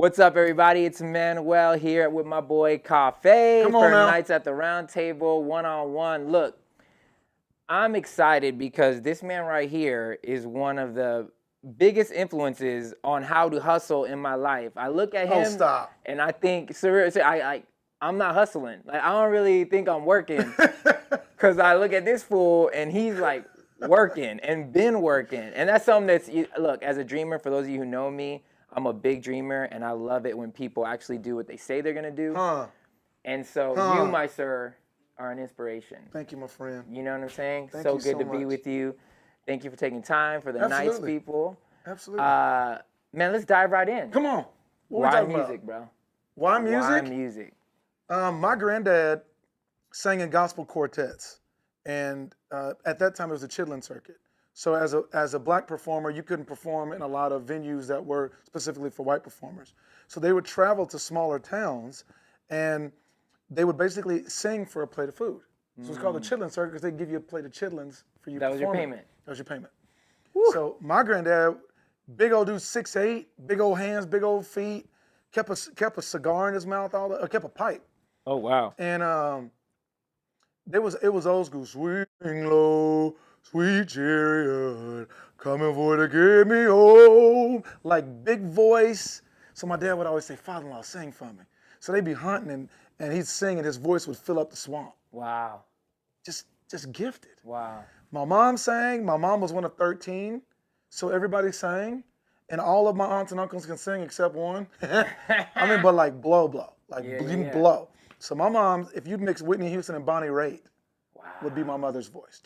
What's up, everybody? It's Manuel here with my boy Coffey for now. Nights at the Round Table, one-on-one. Look, I'm excited because this man right here is one of the biggest influences on how to hustle in my life. I look at him and I think, I'm not hustling. Like, I don't really think I'm working because I look at this fool and he's like working and been working. And that's something that's, look, as a dreamer, for those of you who know me, I'm a big dreamer, and I love it when people actually do what they say they're going to do. And so you, my sir, are an inspiration. Thank you, my friend. You know what I'm saying? Thank so you good so to be much. with you. Thank you for taking time for the Nights people. Absolutely. Man, let's dive right in. Come on. Why music, bro? Why music? Why music? My granddad sang in gospel quartets, and at that time it was a chitlin circuit. So as a black performer, you couldn't perform in a lot of venues that were specifically for white performers. So they would travel to smaller towns, and they would basically sing for a plate of food. So it's called the chitlin circuit because they give you a plate of chitlins for you to perform. That was your payment. That was your payment. Woo. So my granddad, big old dude, 6'8", big old hands, big old feet, kept a cigar in his mouth, kept a pipe. Oh, wow. And it was old school. Swing low, sweet chariot, coming for to get me home. Like big voice. So my dad would always say, "Father-in-law, sing for me." So they'd be hunting and he'd sing and his voice would fill up the swamp. Wow. Just gifted. Wow. My mom sang. My mom was one of 13. So everybody sang. And all of my aunts and uncles can sing except one. I mean, but like blow. Like you can blow. So my mom, if you'd mix Whitney Houston and Bonnie Raitt, would be my mother's voice.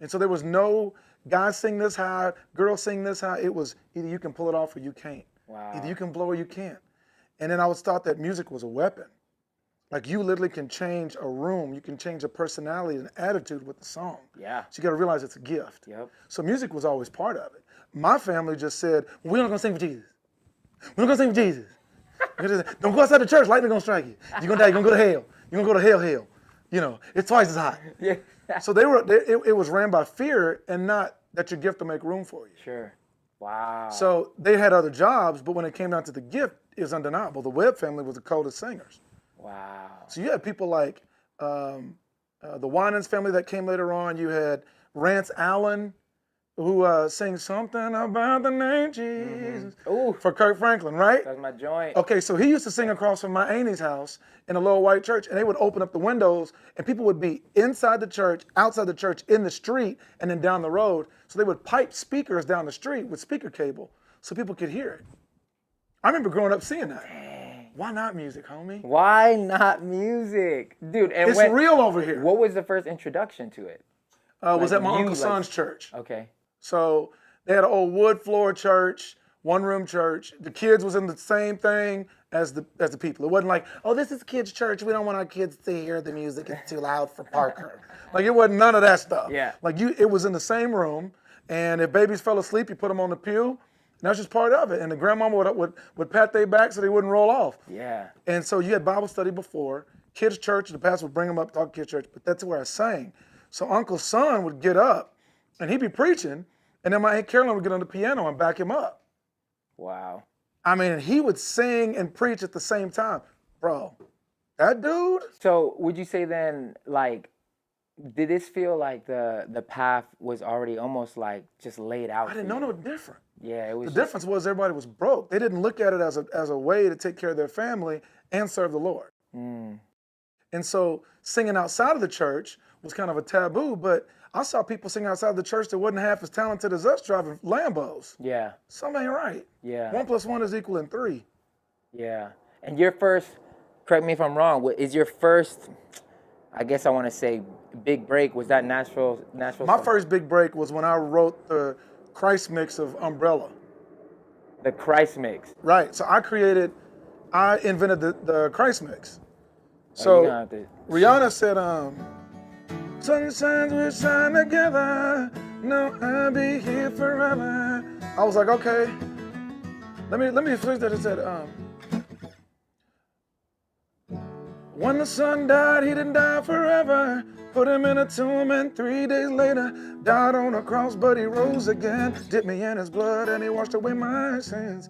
And so there was no guys sing this high, girls sing this high. It was either you can pull it off or you can't. Wow. Either you can blow or you can't. And then I was taught that music was a weapon. Like you literally can change a room. You can change a personality and attitude with the song. Yeah. So you got to realize it's a gift. Yep. So music was always part of it. My family just said, we're not going to sing for Jesus. We're not going to sing for Jesus. Don't go outside the church, lightning going to strike you. You're going to die, you're going to go to hell. You're going to go to hell. You know, it's twice as hot. Yeah. So it was ran by fear and not that your gift will make room for you. Sure. Wow. So they had other jobs, but when it came down to the gift, it was undeniable. The Webb family was the coldest singers. Wow. So you had people like the Winans family that came later on. You had Rance Allen, who sings something about the name Jesus for Kirk Franklin, right? That's my joint. Okay, so he used to sing across from my auntie's house in a little white church, and they would open up the windows, and people would be inside the church, outside the church, in the street, and then down the road. So they would pipe speakers down the street with speaker cable so people could hear it. I remember growing up seeing that. Dang. Why not music, homie? Why not music? Dude, and it's real over here. What was the first introduction to it? Was at my Uncle Son's church. Okay. So they had an old wood floor church, one-room church. The kids was in the same thing as the people. It wasn't like, oh, this is kids' church. We don't want our kids to hear the music. It's too loud for Parker. Like, it wasn't none of that stuff. Yeah. Like, it was in the same room, and if babies fell asleep, you put them on the pew, and that's just part of it. And the grandmama would pat their back so they wouldn't roll off. Yeah. And so you had Bible study before, kids' church, the pastor would bring them up, talk kids' church, but that's where I sang. So Uncle Son would get up, and he'd be preaching, and then my Aunt Carolyn would get on the piano and back him up. Wow. I mean, he would sing and preach at the same time. Bro, that dude. So would you say then, like, did this feel like the path was already almost like just laid out? I didn't know no different. Yeah, it was. The difference was everybody was broke. They didn't look at it as a way to take care of their family and serve the Lord. And so singing outside of the church was kind of a taboo, but I saw people sing outside the church that wasn't half as talented as us driving Lambos. Yeah. Something ain't right. Yeah. 1 + 1 is equal 3. Yeah. And your first, correct me if I'm wrong, is your first, I guess I want to say, big break, was that Nashville? My first big break was when I wrote the Christ mix of Umbrella. The Christ mix. Right. So I invented the Christ mix. So Rihanna said, sunshines we shine together, no, I'll be here forever. I was like, okay, let me finish that. It said, when the son died, he didn't die forever. Put him in a tomb and 3 days later, died on a cross, but he rose again. Dipped me in his blood and he washed away my sins.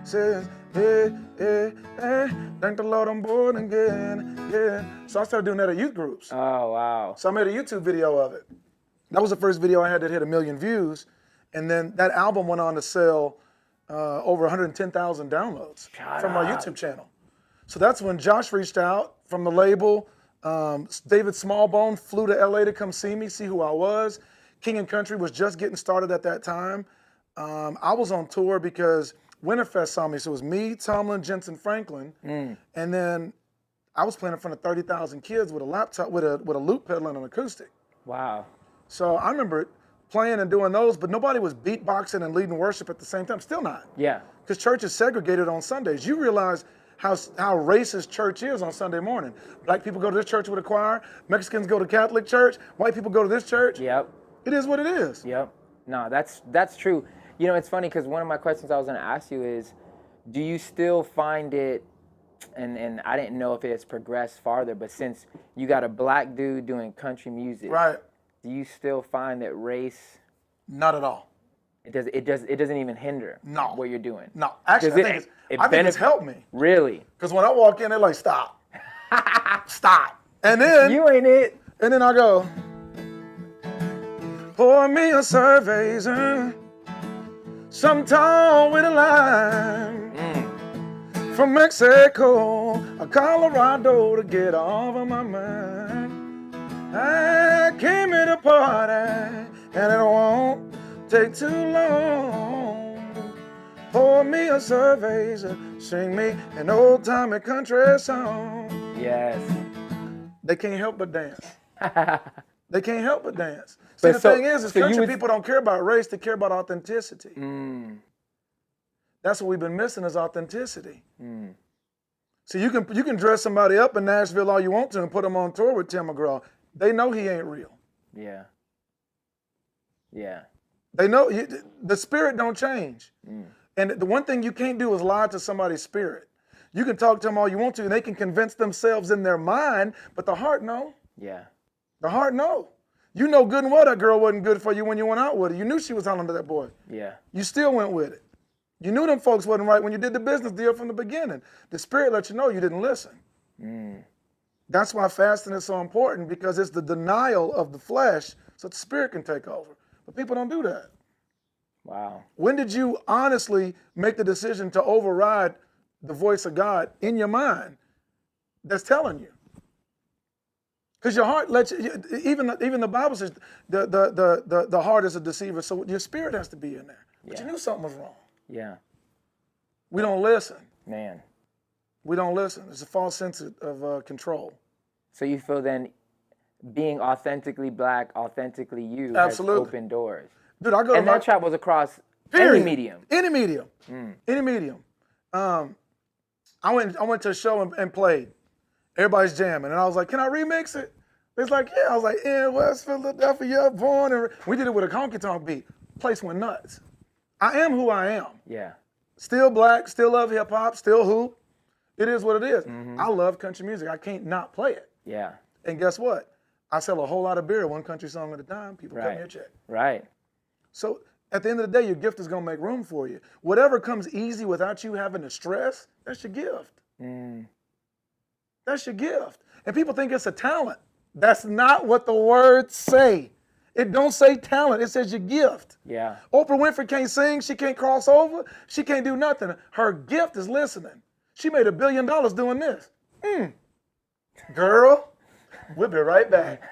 Says, hey, hey, hey, thank the Lord I'm born again, yeah. So I started doing that at youth groups. Oh, wow. So I made a YouTube video of it. That was the first video I had that hit 1 million views. And then that album went on to sell over 110,000 downloads from my YouTube channel. So that's when Josh reached out from the label. David Smallbone flew to LA to come see me, see who I was. King and Country was just getting started at that time. I was on tour because Winterfest saw me. So it was me, Tomlin, Jensen Franklin. And then I was playing in front of 30,000 kids with a laptop, with a loop pedal and an acoustic. Wow. So I remember playing and doing those, but nobody was beatboxing and leading worship at the same time. Still not. Yeah. Because church is segregated on Sundays. You realize how racist church is on Sunday morning. Black people go to this church with a choir. Mexicans go to Catholic church. White people go to this church. Yep. It is what it is. Yep. No, that's true. You know, it's funny because one of my questions I was going to ask you is, do you still find it, and I didn't know if it has progressed farther, but since you got a black dude doing country music, Right. do you still find that race, Not at all. it doesn't even hinder No. what you're doing? No. Actually, I think it's helped me. Really? Because when I walk in, they're like, stop. Stop. And then You ain't it. And then I go, pour me a cerveza, some tall with a lime. From Mexico or Colorado to get off of my mind. I came here to party and it won't take too long. Pour me a cerveza, sing me an old-timey country song. Yes. They can't help but dance. They can't help but dance. See, But the so- thing is so you country would- people don't care about race, they care about authenticity. That's what we've been missing is authenticity. So you can dress somebody up in Nashville all you want to and put them on tour with Tim McGraw. They know he ain't real. Yeah. Yeah. They know the spirit don't change. And the one thing you can't do is lie to somebody's spirit. You can talk to them all you want to, and they can convince themselves in their mind, but the heart no. Yeah. The heart no. You know good and well that girl wasn't good for you when you went out with her. You knew she was hollering to that boy. Yeah. You still went with it. You knew them folks wasn't right when you did the business deal from the beginning. The spirit let you know you didn't listen. That's why fasting is so important, because it's the denial of the flesh so the spirit can take over. But people don't do that. Wow. When did you honestly make the decision to override the voice of God in your mind that's telling you? Because your heart lets you, even the Bible says the heart is a deceiver, so your spirit has to be in there. But you knew something was wrong. Yeah. We don't listen. Man. We don't listen. It's a false sense of control. So you feel then being authentically black, authentically you Absolutely. has opened doors. Dude, I go to And that trap was across Period. any medium. Any medium. Any medium. I went to a show and played. Everybody's jamming. And I was like, can I remix it? It's like, yeah. I was like, in West Philadelphia, born. And we did it with a honky tonk beat. Place went nuts. I am who I am. Yeah. Still black, still love hip hop, still hoop. It is what it is. I love country music. I can't not play it. Yeah. And guess what? I sell a whole lot of beer, one country song at a time. People cut me a check. Right. So at the end of the day, your gift is going to make room for you. Whatever comes easy without you having to stress, that's your gift. That's your gift. And people think it's a talent. That's not what the words say. It don't say talent. It says your gift. Yeah. Oprah Winfrey can't sing. She can't cross over. She can't do nothing. Her gift is listening. She made $1 billion doing this. Girl, we'll be right back.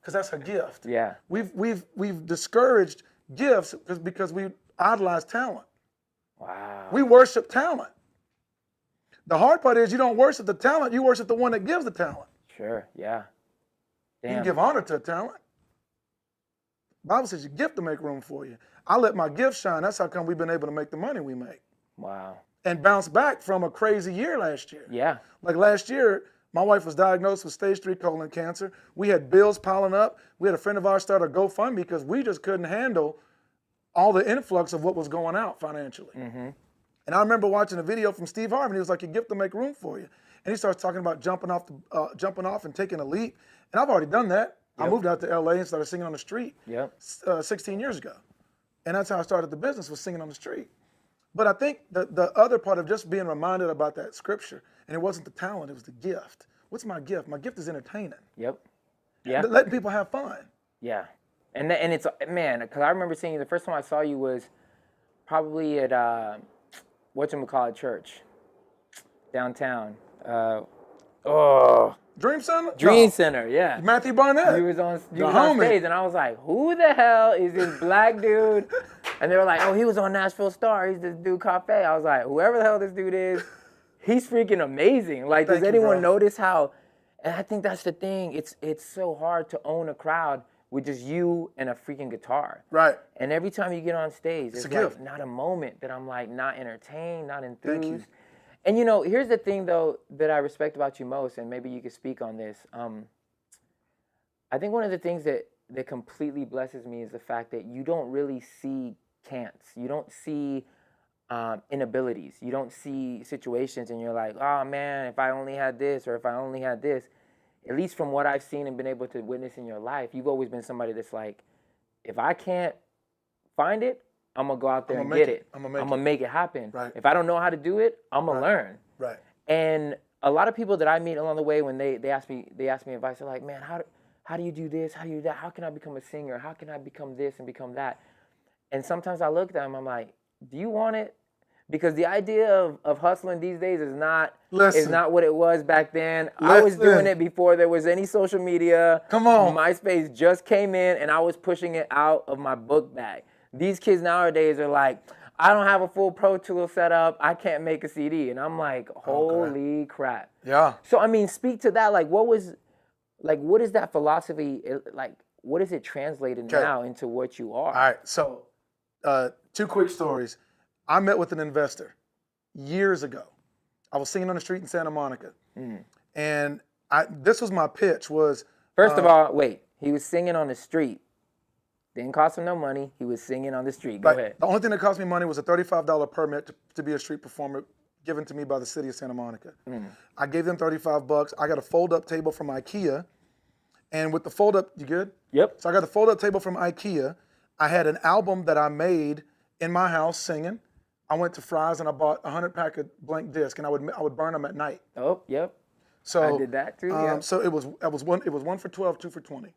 Because that's her gift. Yeah. We've discouraged gifts because we idolize talent. Wow. We worship talent. The hard part is you don't worship the talent. You worship the one that gives the talent. Sure. Yeah. You Damn. can give honor to a talent. Bible says your gift to make room for you. I let my gift shine. That's how come we've been able to make the money we make. Wow. And bounce back from a crazy year last year. Yeah. Like last year, my wife was diagnosed with stage 3 colon cancer. We had bills piling up. We had a friend of ours start a GoFundMe because we just couldn't handle all the influx of what was going out financially. And I remember watching a video from Steve Harvey. He was like, your gift will make room for you. And he starts talking about jumping off and taking a leap. And I've already done that. I moved out to LA and started singing on the street 16 years ago. And that's how I started the business, was singing on the street. But I think the other part of just being reminded about that scripture, and it wasn't the talent, it was the gift. What's my gift? My gift is entertaining. Yep. Yeah. Letting people have fun. Yeah. And it's, man, because I remember seeing you, the first time I saw you was probably at, whatchamacallit church, downtown. Dream Center? Dream Center, yeah. Matthew Barnett. You was on stage, and I was like, who the hell is this black dude? And they were like, oh, he was on Nashville Star. He's this dude, Coffey. I was like, whoever the hell this dude is, he's freaking amazing. Like, does anyone notice how, and I think that's the thing, it's so hard to own a crowd with just you and a freaking guitar. Right. And every time you get on stage, it's like gift. not a moment that I'm like not entertained, not enthused. Thank you. And you know, here's the thing though that I respect about you most, and maybe you could speak on this. I think one of the things that completely blesses me is the fact that you don't really see can'ts. You don't see inabilities. You don't see situations and you're like, oh man, if I only had this or if I only had this. At least from what I've seen and been able to witness in your life, you've always been somebody that's like, if I can't find it, I'm going to go out there and get it. I'm going to make it happen. Right. If I don't know how to do it, I'm going to learn. Right. And a lot of people that I meet along the way, when they ask me advice, they're like, man, how do you do this? How do you do that? How can I become a singer? How can I become this and become that? And sometimes I look at them, I'm like, do you want it? Because the idea of hustling these days is not what it was back then. I was doing it before there was any social media. Come on. MySpace just came in and I was pushing it out of my book bag. These kids nowadays are like, I don't have a full Pro Tool set up. I can't make a CD. And I'm like, holy crap. Yeah. So, I mean, speak to that. Like, what is that philosophy? Like, what is it translated now into what you are? All right. So, 2 quick stories. I met with an investor years ago. I was singing on the street in Santa Monica. And this was my pitch was... First of all, wait. He was singing on the street. Didn't cost him no money. He was singing on the street. Go ahead. The only thing that cost me money was a $35 permit to be a street performer given to me by the city of Santa Monica. I gave them $35. I got a fold-up table from IKEA. And with the fold-up... You good? Yep. So I got the fold-up table from IKEA. I had an album that I made in my house singing. I went to Fry's and I bought a 100-pack of blank discs, and I would burn them at night. Oh, yep. So I did that too. Yeah. So it was one for 12, 2 for 20.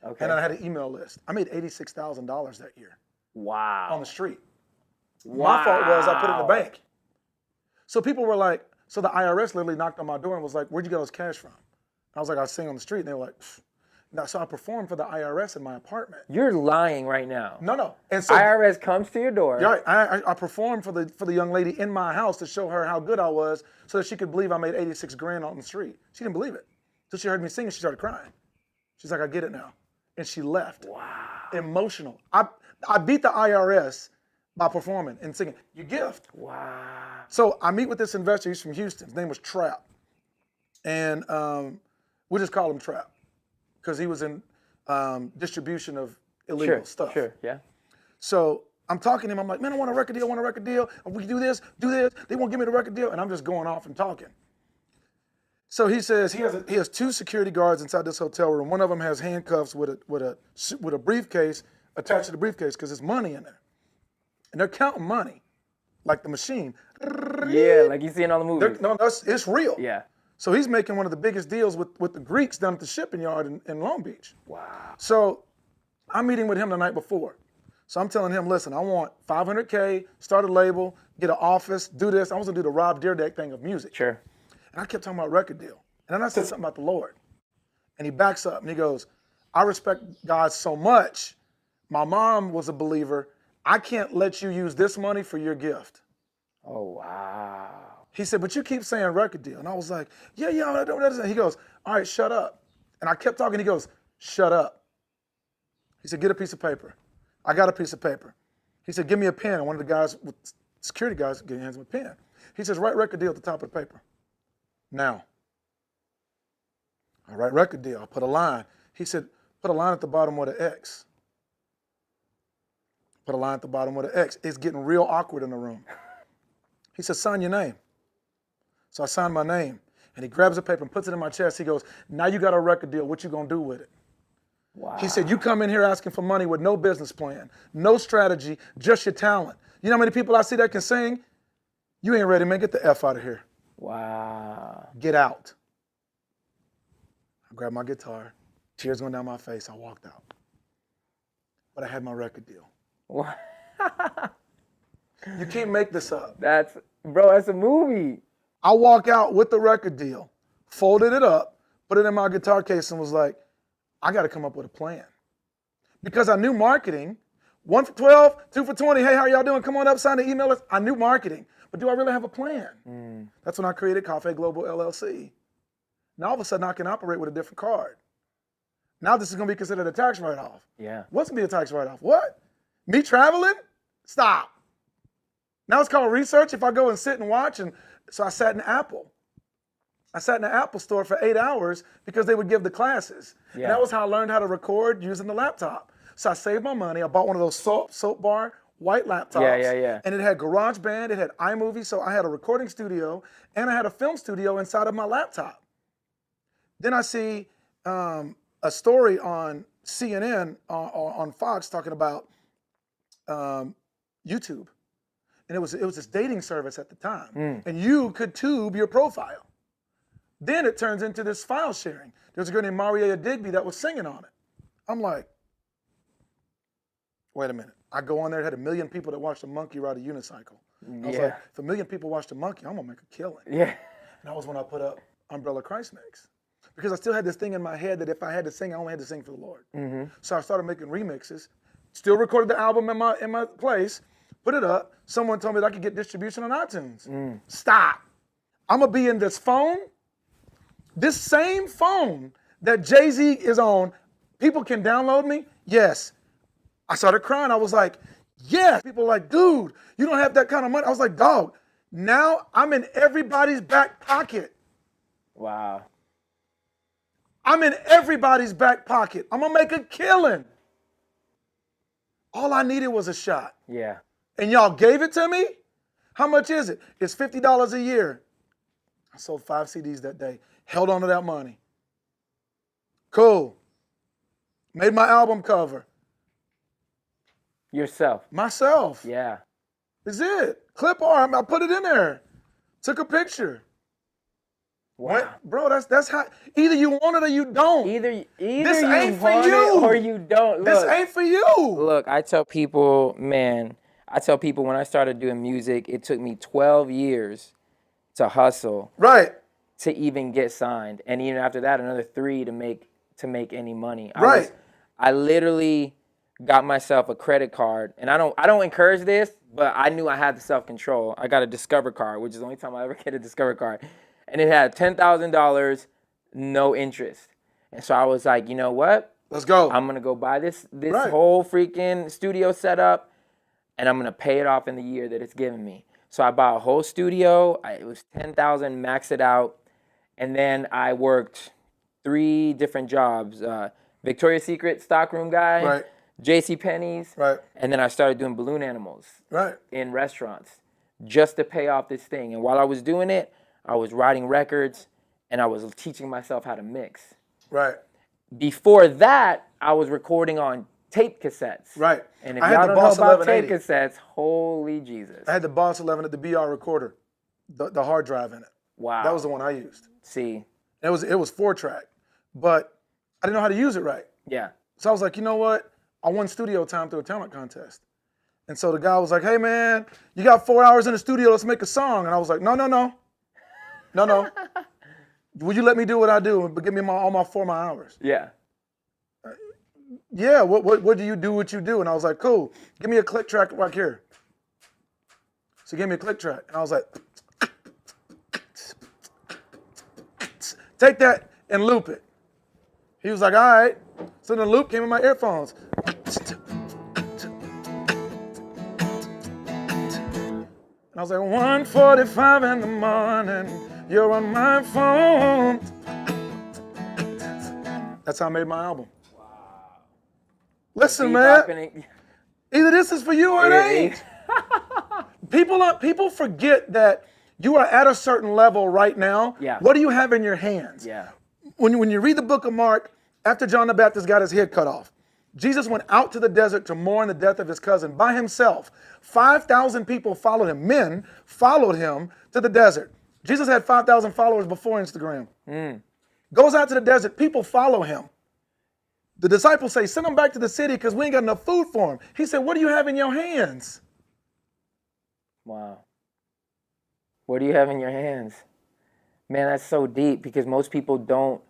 Okay. And then I had an email list. I made $86,000 that year. Wow. On the street. Wow. My fault was I put it in the bank. So people were like, so the IRS literally knocked on my door and was like, where'd you get all this cash from? I was like, I was singing on the street, and they were like, pfft. Now, so I performed for the IRS in my apartment. You're lying right now. No. And so IRS comes to your door. Right. I performed for the young lady in my house to show her how good I was, so that she could believe I made 86 grand on the street. She didn't believe it. So she heard me sing and she started crying. She's like, I get it now. And she left. Wow. Emotional. I beat the IRS by performing and singing. Your gift. Wow. So I meet with this investor. He's from Houston. His name was Trap. And we just call him Trap because he was in distribution of illegal stuff. Sure, yeah. So I'm talking to him. I'm like, man, I want a record deal. We can do this. They won't give me the record deal. And I'm just going off and talking. So he says he has 2 security guards inside this hotel room. One of them has handcuffs with a briefcase attached to the briefcase because there's money in there. And they're counting money, like the machine. Yeah, like you see in all the movies. It's real. Yeah. So he's making one of the biggest deals with the Greeks down at the shipping yard in Long Beach. Wow. So I'm meeting with him the night before. So I'm telling him, listen, I want $500K, start a label, get an office, do this. I was gonna do the Rob Dyrdek thing of music. Sure. And I kept talking about record deal. And then I said something about the Lord. And he backs up and he goes, I respect God so much. My mom was a believer. I can't let you use this money for your gift. Oh, wow. He said, but you keep saying record deal. And I was like, yeah, I don't understand. He goes, all right, shut up. And I kept talking. He goes, shut up. He said, get a piece of paper. I got a piece of paper. He said, give me a pen. And one of the guys, security guys, hands him a pen. He says, write record deal at the top of the paper. Now. I write record deal. I put a line. He said, put a line at the bottom with an X. Put a line at the bottom with an X. It's getting real awkward in the room. He said, sign your name. So I signed my name. And he grabs a paper and puts it in my chest. He goes, now you got a record deal. What you gonna do with it? Wow. He said, you come in here asking for money with no business plan, no strategy, just your talent. You know how many people I see that can sing? You ain't ready, man. Get the F out of here. Wow. Get out. I grabbed my guitar. Tears went down my face. I walked out. But I had my record deal. Wow. You can't make this up. That's a movie. I walk out with the record deal, folded it up, put it in my guitar case, and was like, I got to come up with a plan. Because I knew marketing. 1 for 12, 2 for 20. Hey, how y'all doing? Come on up, sign the email list. I knew marketing, but do I really have a plan? That's when I created Coffey Global LLC. Now all of a sudden I can operate with a different card. Now this is going to be considered a tax write-off. Yeah. What's going to be a tax write-off? What? Me traveling? Stop. Now it's called research if I go and sit and watch. And so I sat in Apple. I sat in the Apple store for 8 hours because they would give the classes. Yeah. And that was how I learned how to record using the laptop. So I saved my money. I bought one of those soap bar white laptops. Yeah. And it had GarageBand, it had iMovie, so I had a recording studio and I had a film studio inside of my laptop. Then I see a story on CNN, on Fox, talking about YouTube. And it was this dating service at the time. And you could tube your profile. Then it turns into this file sharing. There's a girl named Maria Digby that was singing on it. I'm like, wait a minute. I go on there, it had 1 million people that watched a monkey ride a unicycle. I was like, if 1 million people watched a monkey, I'm gonna make a killing. Yeah. And that was when I put up Umbrella Christ Mix. Because I still had this thing in my head that if I had to sing, I only had to sing for the Lord. So I started making remixes, still recorded the album in my place, put it up. Someone told me that I could get distribution on iTunes. Stop. I'm gonna be in this phone. This same phone that Jay-Z is on, people can download me? Yes. I started crying. I was like, yes. People were like, dude, you don't have that kind of money. I was like, dog, now I'm in everybody's back pocket. Wow. I'm in everybody's back pocket. I'm gonna make a killing. All I needed was a shot. Yeah. And y'all gave it to me? How much is it? It's $50 a year. I sold 5 CDs that day. Held on to that money. Cool. Made my album cover. Yourself. Myself. Yeah. Is it. Clip art. I put it in there. Took a picture. Wow. Bro, that's how. Either you want it or you don't. Either This you ain't for want you. it or you don't. This Look, ain't for you. Look, I tell people when I started doing music, it took me 12 years to hustle. Right. To even get signed, and even after that, another 3 to make any money. I literally got myself a credit card, and I don't encourage this, but I knew I had the self-control. I got a Discover card, which is the only time I ever get a Discover card, and it had $10,000, no interest. And so I was like, you know what? Let's go. I'm gonna go buy this whole freaking studio setup, and I'm gonna pay it off in the year that it's giving me. So I bought a whole studio. It was $10,000, maxed it out. And then I worked 3 different jobs. Victoria's Secret stockroom guy, Right. JCPenney's, Right. and then I started doing balloon animals Right. in restaurants just to pay off this thing. And while I was doing it, I was writing records and I was teaching myself how to mix. Right. Before that, I was recording on tape cassettes. Right. And if I had y'all the don't know Boss about tape 1180. cassettes, holy Jesus. I had the Boss 11 at the BR recorder, the hard drive in it. Wow. That was the one I used. See. It was 4-track, but I didn't know how to use it right. Yeah. So I was like, you know what? I won studio time through a talent contest. And so the guy was like, hey man, you got 4 hours in the studio, let's make a song. And I was like, no. Will you let me do what I do, but give me all my 4 hours? Yeah. Yeah, what do you do what you do? And I was like, cool, give me a click track right here. So he gave me a click track. And I was like, take that and loop it. He was like, all right. So the loop came in my earphones. And I was like, 1:45 in the morning, you're on my phone. That's how I made my album. Wow. Listen, man. Either this is for you or it ain't. People forget that You are at a certain level right now. Yeah. What do you have in your hands? Yeah. When you read the book of Mark, after John the Baptist got his head cut off, Jesus went out to the desert to mourn the death of his cousin by himself. 5,000 people followed him. Men followed him to the desert. Jesus had 5,000 followers before Instagram. Goes out to the desert. People follow him. The disciples say, send him back to the city because we ain't got enough food for him. He said, what do you have in your hands? Wow. What do you have in your hands? Man, that's so deep because most people don't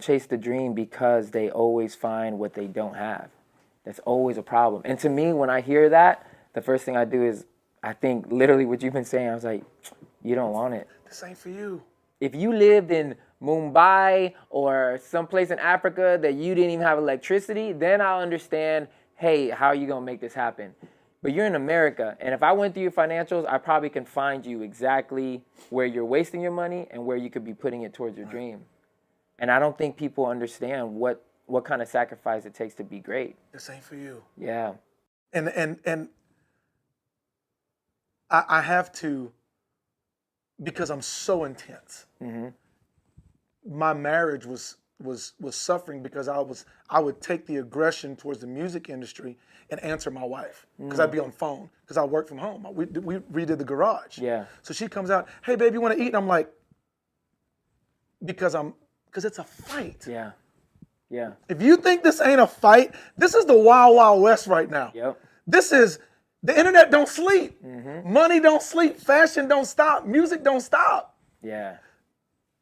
chase the dream because they always find what they don't have. That's always a problem. And to me, when I hear that, the first thing I do is I think literally what you've been saying. I was like, you don't want it. This ain't for you. If you lived in Mumbai or someplace in Africa that you didn't even have electricity, then I'll understand, hey, how are you going to make this happen? But you're in America, and if I went through your financials, I probably can find you exactly where you're wasting your money and where you could be putting it towards your dream. And I don't think people understand what kind of sacrifice it takes to be great. This ain't for you. Yeah. And I have to, because I'm so intense. My marriage was suffering because I would take the aggression towards the music industry and answer my wife because I'd be on phone because I work from home. We redid the garage. Yeah. So she comes out, hey babe, you want to eat? And I'm like, because it's a fight. Yeah. Yeah. If you think this ain't a fight, this is the Wild Wild West right now. Yep. This is, the internet don't sleep. Money don't sleep. Fashion don't stop. Music don't stop. Yeah.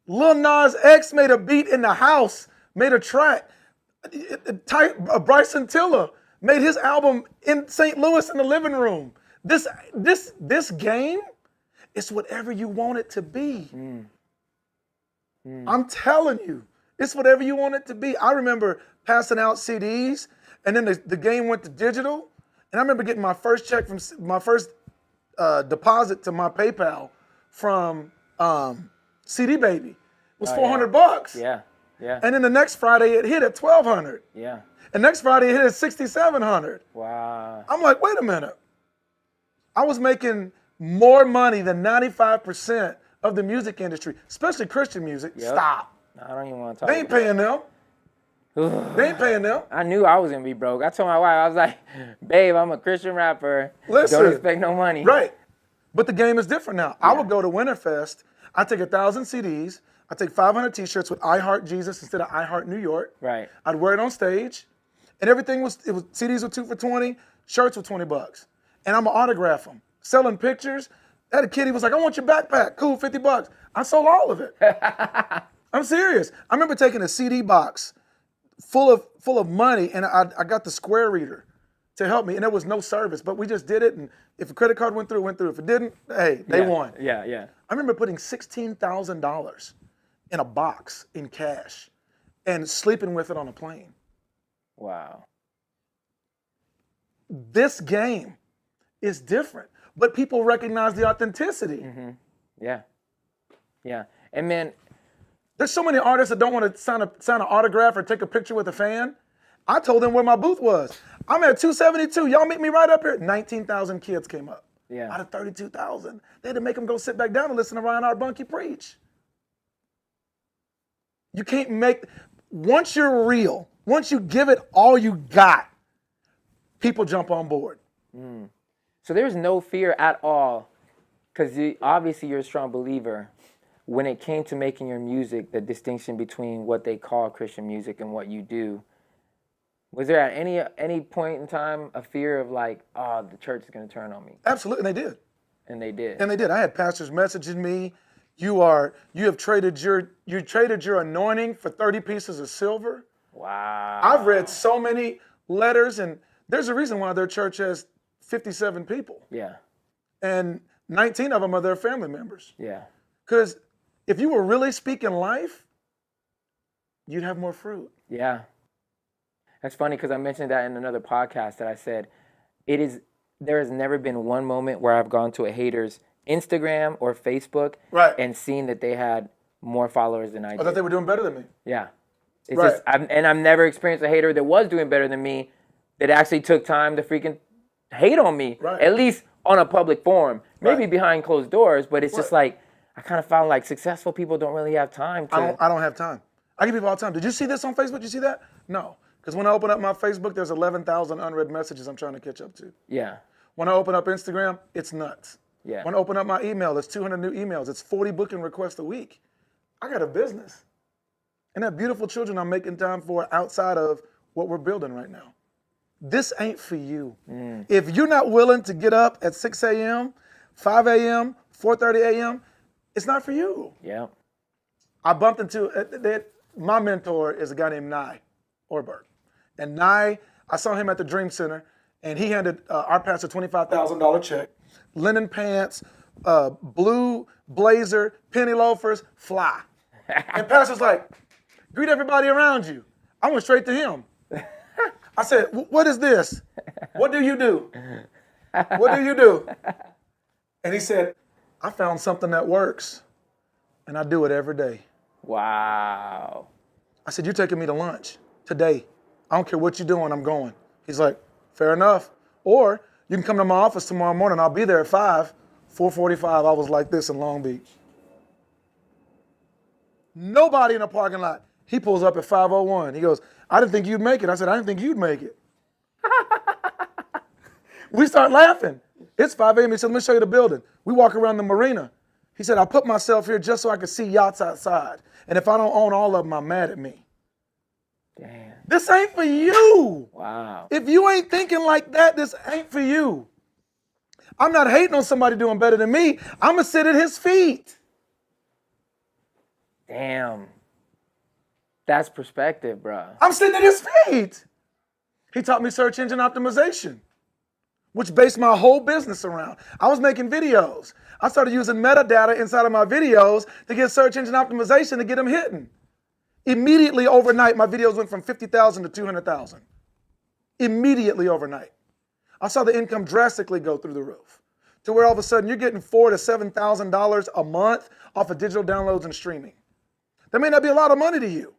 Lil Nas X made a beat in the house, made a track. Bryson Tiller made his album in St. Louis in the living room. This game is whatever you want it to be. I'm telling you, it's whatever you want it to be. I remember passing out CDs, and then the game went to digital. And I remember getting my first check from my first deposit to my PayPal from CD Baby. It was $400. Yeah. Yeah. And then the next Friday it hit at $1,200. Yeah. And next Friday it hit at $6,700. Wow. I'm like, wait a minute. I was making more money than 95% of the music industry, especially Christian music. Yep. Stop. I don't even want to talk. They ain't paying them. They ain't paying them. I knew I was going to be broke. I told my wife, I was like, babe, I'm a Christian rapper. Listen. Don't expect no money. Right. But the game is different now. I would go to Winterfest. I take 1,000 CDs. I take 500 T-shirts with I Heart Jesus instead of I Heart New York. Right. I'd wear it on stage, and everything was CDs were 2 for $20, shirts were $20, and I'm gonna autograph them. Selling pictures. I had a kid. He was like, "I want your backpack. Cool, $50." I sold all of it. I'm serious. I remember taking a CD box full of money, and I got the Square reader to help me, and there was no service, but we just did it, and if a credit card went through, it went through. If it didn't, hey, they won. Yeah, yeah. I remember putting $16,000 in a box in cash and sleeping with it on a plane. Wow. This game is different, but people recognize the authenticity. Yeah. Yeah. And man, there's so many artists that don't want to sign an autograph or take a picture with a fan. I told them where my booth was. I'm at 272. Y'all meet me right up here. 19,000 kids came up. Yeah. Out of 32,000. They had to make them go sit back down and listen to Ryan R. Bunky preach. You can't make, once you're real, once you give it all you got, people jump on board. So there's no fear at all, because obviously you're a strong believer. When it came to making your music, the distinction between what they call Christian music and what you do, was there at any point in time a fear of like, oh, the church is going to turn on me? Absolutely, and they did. And they did. And they did. I had pastors messaging me, you have traded your anointing for 30 pieces of silver. Wow. I've read so many letters, and there's a reason why their church has 57 people. Yeah. And 19 of them are their family members. Yeah. Because if you were really speaking life, you'd have more fruit. Yeah. That's funny because I mentioned that in another podcast that I said, there has never been one moment where I've gone to a hater's Instagram or Facebook and seen that they had more followers than I did. I thought they were doing better than me. Yeah. It's just, I've never experienced a hater that was doing better than me that actually took time to freaking hate on me. Right. At least on a public forum, maybe Right. behind closed doors, but it's just like, I kind of found like successful people don't really have time to. I don't have time. I give people all the time. Did you see this on Facebook? Did you see that? No. Because when I open up my Facebook, there's 11,000 unread messages I'm trying to catch up to. Yeah. When I open up Instagram, it's nuts. Yeah. When I open up my email, it's 200 new emails. It's 40 booking requests a week. I got a business. And I have beautiful children I'm making time for outside of what we're building right now. This ain't for you. If you're not willing to get up at 6 a.m., 5 a.m., 4:30 a.m., it's not for you. Yeah. I bumped into, my mentor is a guy named Nye Orberg. And Nye, I saw him at the Dream Center, and he handed our pastor $25,000 check, linen pants, blue blazer, penny loafers, fly. And pastor's like, greet everybody around you. I went straight to him. I said, what is this? What do you do? What do you do? And he said, I found something that works, and I do it every day. Wow. I said, you're taking me to lunch today. I don't care what you're doing, I'm going. He's like, fair enough. Or you can come to my office tomorrow morning. I'll be there at 5. 4:45, I was like this in Long Beach. Nobody in the parking lot. He pulls up at 5:01. He goes, I didn't think you'd make it. I said, I didn't think you'd make it. We start laughing. It's 5 a.m. He said, let me show you the building. We walk around the marina. He said, I put myself here just so I could see yachts outside. And if I don't own all of them, I'm mad at me. Damn. This ain't for you. Wow. If you ain't thinking like that, this ain't for you. I'm not hating on somebody doing better than me. I'm going to sit at his feet. Damn. That's perspective, bro. I'm sitting at his feet. He taught me search engine optimization, which based my whole business around. I was making videos. I started using metadata inside of my videos to get search engine optimization to get them hitting. Immediately overnight, my videos went from 50,000 to 200,000. Immediately overnight. I saw the income drastically go through the roof to where all of a sudden you're getting $4,000 to $7,000 a month off of digital downloads and streaming. That may not be a lot of money to you,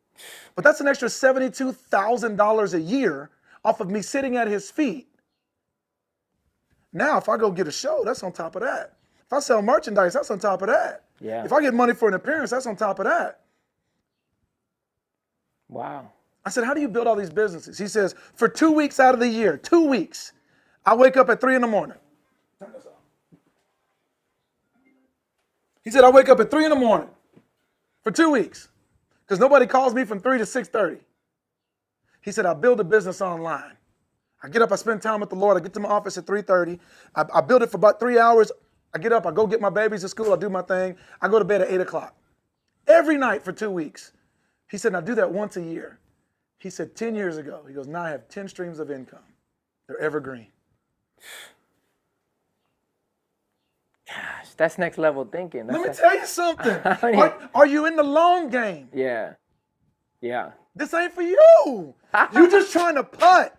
but that's an extra $72,000 a year off of me sitting at his feet. Now, if I go get a show, that's on top of that. If I sell merchandise, that's on top of that. Yeah. If I get money for an appearance, that's on top of that. Wow. I said, how do you build all these businesses? He says, for 2 weeks out of the year, 2 weeks, I wake up at 3 in the morning. Turn this off. He said, I wake up at 3 in the morning for 2 weeks because nobody calls me from 3 to 6:30. He said, I build a business online. I get up, I spend time with the Lord. I get to my office at 3:30. I build it for about 3 hours. I get up, I go get my babies to school. I do my thing. I go to bed at 8 o'clock. Every night for 2 weeks. He said, I do that once a year. He said, 10 years ago, he goes, now I have 10 streams of income. They're evergreen. Gosh, that's next level thinking. Let me tell you something. I mean- Are you in the long game? Yeah. Yeah. This ain't for you. You're just trying to putt.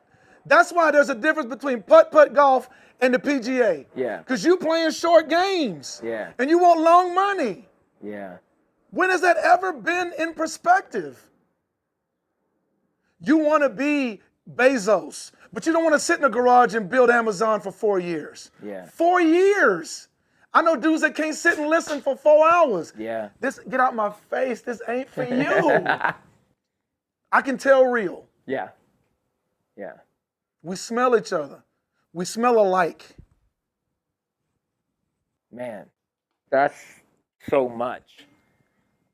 That's why there's a difference between putt-putt golf and the PGA. Yeah. Because you playing short games. Yeah. And you want long money. Yeah. When has that ever been in perspective? You want to be Bezos, but you don't want to sit in a garage and build Amazon for 4 years. Yeah. 4 years. I know dudes that can't sit and listen for 4 hours. Yeah. Get out my face. This ain't for you. I can tell real. Yeah. Yeah. We smell each other. We smell alike. Man, that's so much.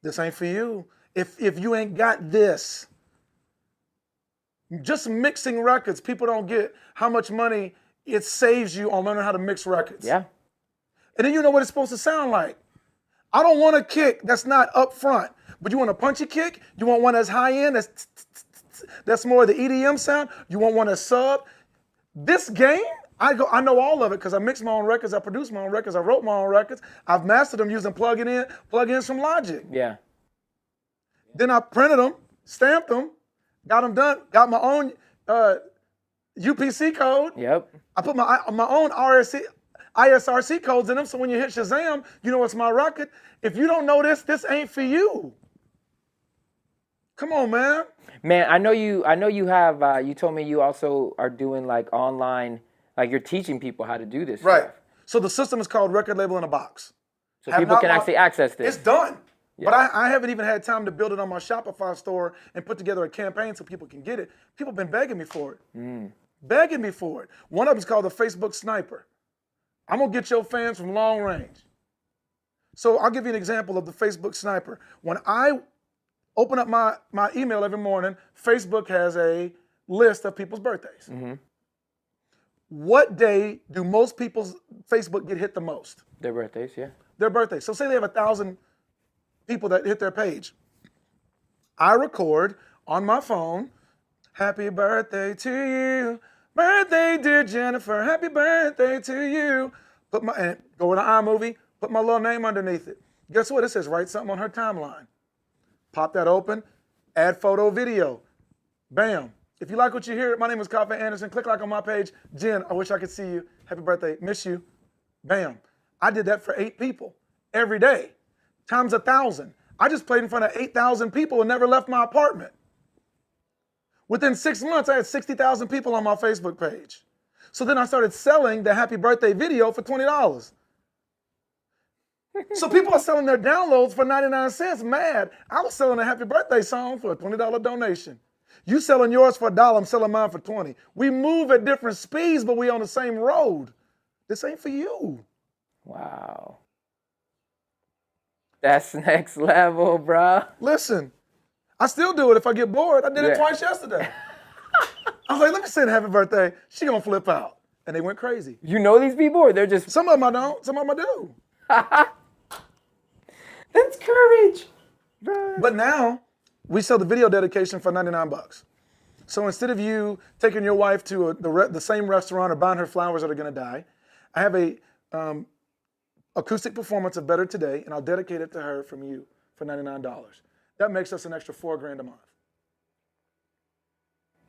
This ain't for you. If you ain't got this, just mixing records, people don't get how much money it saves you on learning how to mix records. Yeah. And then you know what it's supposed to sound like. I don't want a kick that's not up front, but you want a punchy kick? You want one that's high end, that's more of the EDM sound? You want one that's sub? This game, I know all of it because I mix my own records, I produce my own records, I wrote my own records. I've mastered them using plugins from Logic. Yeah. Then I printed them, stamped them, got them done, got my own UPC code. Yep. I put my own ISRC codes in them, so when you hit Shazam, you know it's my record. If you don't know this ain't for you. Come on, man. Man, I know you have, you told me you also are doing like online, like you're teaching people how to do this Right. stuff. So the system is called Record Label in a Box. So Have people not can lo- actually access this. It's done. Yeah. But I haven't even had time to build it on my Shopify store and put together a campaign so people can get it. People have been begging me for it. Begging me for it. One of them is called the Facebook Sniper. I'm going to get your fans from long range. So I'll give you an example of the Facebook Sniper. When I open up my email every morning, Facebook has a list of people's birthdays. What day do most people's Facebook get hit the most? Their birthdays, yeah. Their birthdays. So say they have 1,000 people that hit their page. I record on my phone, happy birthday to you. Birthday, dear Jennifer, happy birthday to you. And go into iMovie, put my little name underneath it. Guess what? It says write something on her timeline. Pop that open, add photo, video. Bam. If you like what you hear, my name is Coffey Anderson. Click like on my page. Jen, I wish I could see you. Happy birthday. Miss you. Bam. I did that for 8 people every day, times 1,000. I just played in front of 8,000 people and never left my apartment. Within 6 months, I had 60,000 people on my Facebook page. So then I started selling the happy birthday video for $20. So people are selling their downloads for 99 cents, mad. I was selling a happy birthday song for a $20 donation. You selling yours for $1, I'm selling mine for 20. We move at different speeds, but we on the same road. This ain't for you. Wow. That's next level, bro. Listen, I still do it if I get bored. I did it Yeah. twice yesterday. I was like, let me sing happy birthday. She gonna flip out. And they went crazy. You know these people, or they're just... Some of them I don't, some of them I do. That's courage, bro. But now, we sell the video dedication for $99. So instead of you taking your wife to the same restaurant or buying her flowers that are gonna die, I have a acoustic performance of Better Today, and I'll dedicate it to her from you for $99. That makes us an extra $4,000 a month.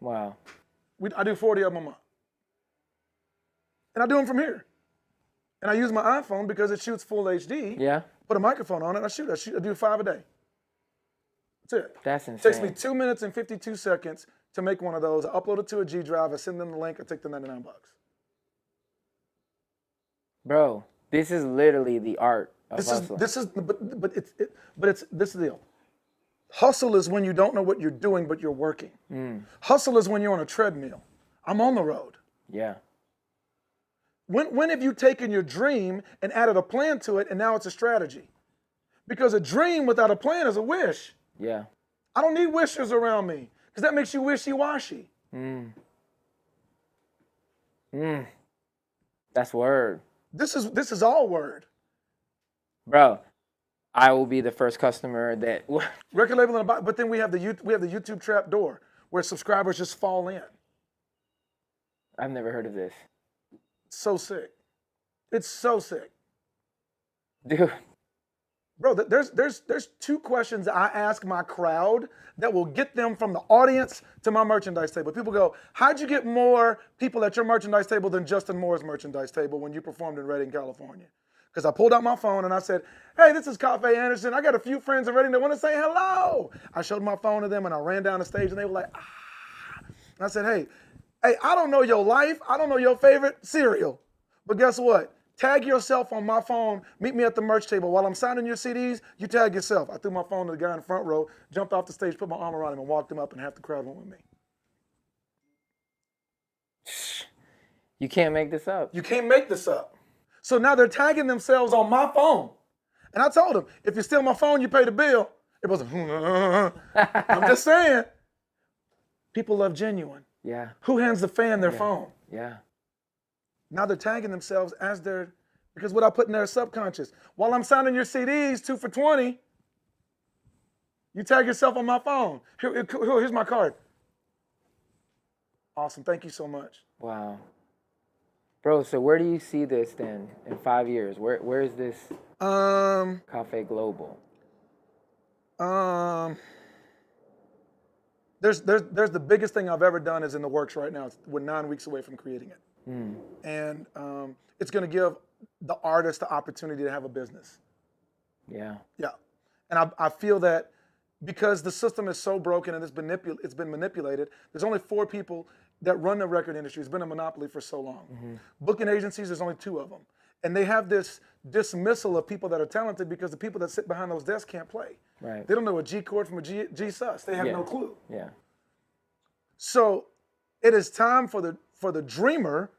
Wow. I do 40 of them a month. And I do them from here. And I use my iPhone because it shoots full HD. Yeah. Put a microphone on it, I do 5 a day. That's it. That's It takes me insane. 2 minutes and 52 seconds to make one of those. I upload it to a G drive, I send them the link, I take the $99. Bro, this is literally the art of hustle. This is the deal. Hustle is when you don't know what you're doing, but you're working. Hustle is when you're on a treadmill. I'm on the road. Yeah. When have you taken your dream and added a plan to it, and now it's a strategy? Because a dream without a plan is a wish. Yeah. I don't need wishers around me, because that makes you wishy-washy. That's word. This is all word. Bro, I will be the first customer that... Record label in a box, but then we have the YouTube trap door where subscribers just fall in. I've never heard of this. So sick. It's so sick. Dude. Bro, there's 2 questions I ask my crowd that will get them from the audience to my merchandise table. People go, how'd you get more people at your merchandise table than Justin Moore's merchandise table when you performed in Redding, California? Because I pulled out my phone and I said, hey, this is Coffey Anderson. I got a few friends in Redding that want to say hello. I showed my phone to them and I ran down the stage and they were like, ah. And I said, hey, I don't know your life. I don't know your favorite cereal. But guess what? Tag yourself on my phone. Meet me at the merch table. While I'm signing your CDs, you tag yourself. I threw my phone to the guy in the front row, jumped off the stage, put my arm around him, and walked him up, and half the crowd went with me. You can't make this up. You can't make this up. So now they're tagging themselves on my phone. And I told them, if you steal my phone, you pay the bill. It wasn't, I'm just saying. People love genuine. Yeah. Who hands the fan their phone? Yeah. Now they're tagging themselves as their, because what I put in their subconscious. While I'm signing your CDs, 2 for $20, you tag yourself on my phone. Here's my card. Awesome, thank you so much. Wow. Bro, so where do you see this then in 5 years? Where is this Coffey Global? There's the biggest thing I've ever done is in the works right now. We're 9 weeks away from creating it. And it's going to give the artist the opportunity to have a business. Yeah. Yeah. And I feel that because the system is so broken and it's been manipulated, there's only 4 people that run the record industry. It's been a monopoly for so long. Booking agencies, there's only 2 of them. And they have this dismissal of people that are talented because the people that sit behind those desks can't play. Right. They don't know a G chord from a G sus. They have Yeah. no clue. Yeah. So it is time for the dreamer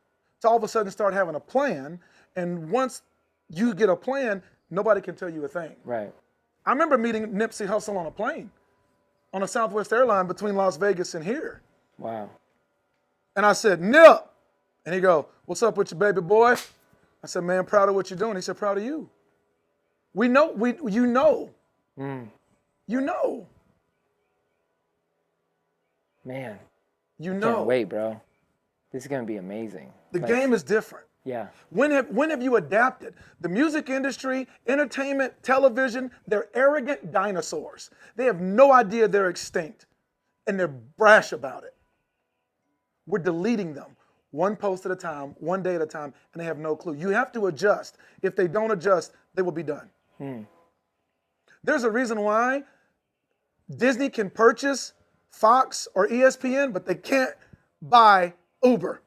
to all of a sudden start having a plan. And once you get a plan, nobody can tell you a thing. Right. I remember meeting Nipsey Hussle on a plane on a Southwest airline between Las Vegas and here. Wow. And I said, Nip. And he go, what's up with you, baby boy? I said, man, proud of what you're doing. He said, proud of you. We know, you know. You know. Man. You know. Can't wait, bro. This is gonna be amazing. The game is different. Yeah. When have you adapted? The music industry, entertainment, television, they're arrogant dinosaurs. They have no idea they're extinct, and they're brash about it. We're deleting them one post at a time, one day at a time, and they have no clue. You have to adjust. If they don't adjust, they will be done. There's a reason why Disney can purchase Fox or ESPN, but they can't buy Uber.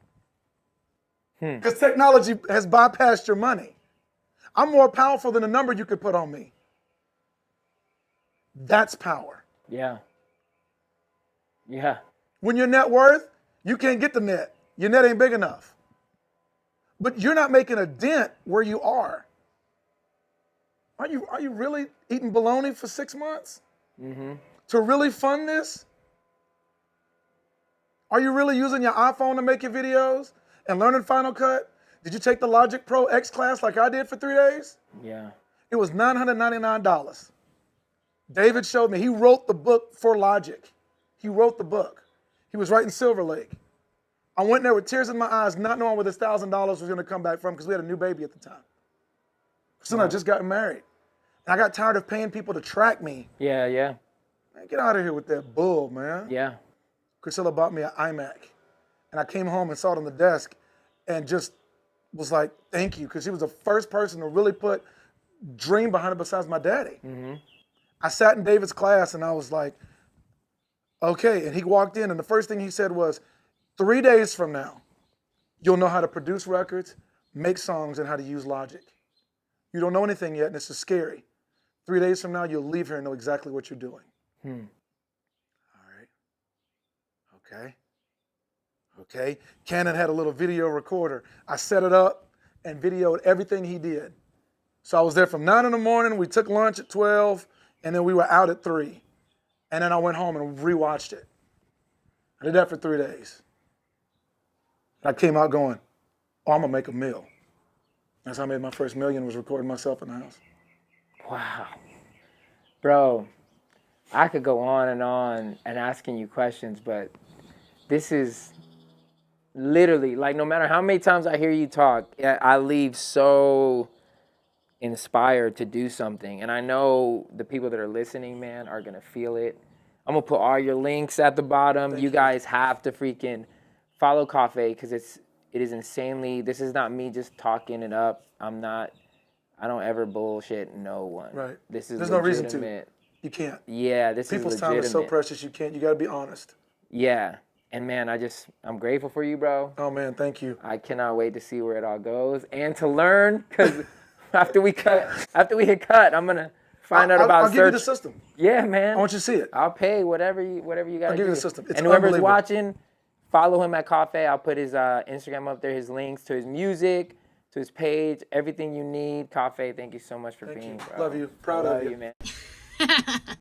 Because technology has bypassed your money. I'm more powerful than a number you could put on me. That's power. Yeah. Yeah. When your net worth, you can't get the net. Your net ain't big enough. But you're not making a dent where you are. Are you really eating bologna for 6 months? To really fund this? Are you really using your iPhone to make your videos and learning Final Cut? Did you take the Logic Pro X class like I did for 3 days? Yeah. It was $999. David showed me. He wrote the book for Logic. He wrote the book. He was writing Silver Lake. I went there with tears in my eyes, not knowing where this $1,000 was going to come back from because we had a new baby at the time. Soon I just got married. And I got tired of paying people to track me. Yeah. Yeah. Man, get out of here with that bull, man. Yeah. Priscilla bought me an iMac. And I came home and saw it on the desk and just was like, thank you. Because she was the first person to really put dream behind it besides my daddy. I sat in David's class and I was like, okay. And he walked in and the first thing he said was, 3 days from now, you'll know how to produce records, make songs, and how to use Logic. You don't know anything yet and this is scary. 3 days from now, you'll leave here and know exactly what you're doing. All right. Okay. Okay. Canon had a little video recorder. I set it up and videoed everything he did. So I was there from 9 in the morning. We took lunch at 12, and then we were out at 3. And then I went home and rewatched it. I did that for 3 days. And I came out going, oh, I'm going to make a meal. That's how I made my first million, was recording myself in the house. Wow. Bro, I could go on and asking you questions, but this is literally, like, no matter how many times I hear you talk, I leave so inspired to do something. And I know the people that are listening, man, are going to feel it. I'm going to put all your links at the bottom. You guys have to freaking follow Coffey because it is insanely, this is not me just talking it up. I don't ever bullshit no one. Right. This is There's no reason legitimate. to. You can't. Yeah, this People's is time legitimate. is so precious, you can't. You got to be honest. Yeah. And man, I'm grateful for you, bro. Oh, man, thank you. I cannot wait to see where it all goes and to learn because after we hit cut, I'm going to find out about I'll search. give you the system. Yeah, man. I want you to see it. I'll pay whatever you got to do. I'll give you the system. It's and whoever's unbelievable. watching, follow him at Coffey. I'll put his Instagram up there, his links to his music, to his page, everything you need. Coffey, thank you so much for being, bro. Love you. Proud of you. Man.